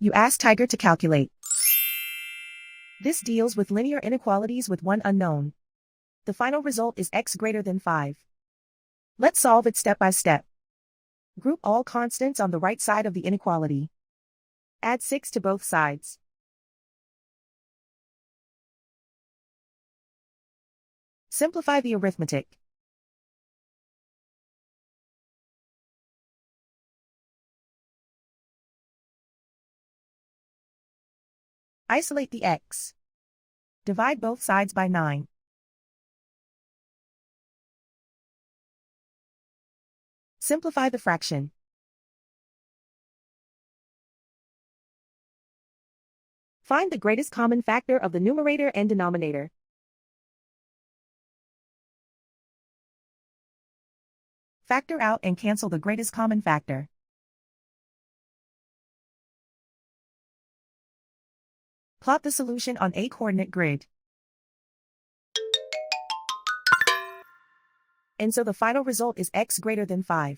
You ask Tiger to calculate. This deals with linear inequalities with one unknown. The final result is x greater than 5. Let's solve it step by step. Group all constants on the right side of the inequality. Add 6 to both sides. Simplify the arithmetic. Isolate the x. Divide both sides by 9. Simplify the fraction. Find the greatest common factor of the numerator and denominator. Factor out and cancel the greatest common factor. Plot the solution on a coordinate grid. And so the final result is x greater than 5.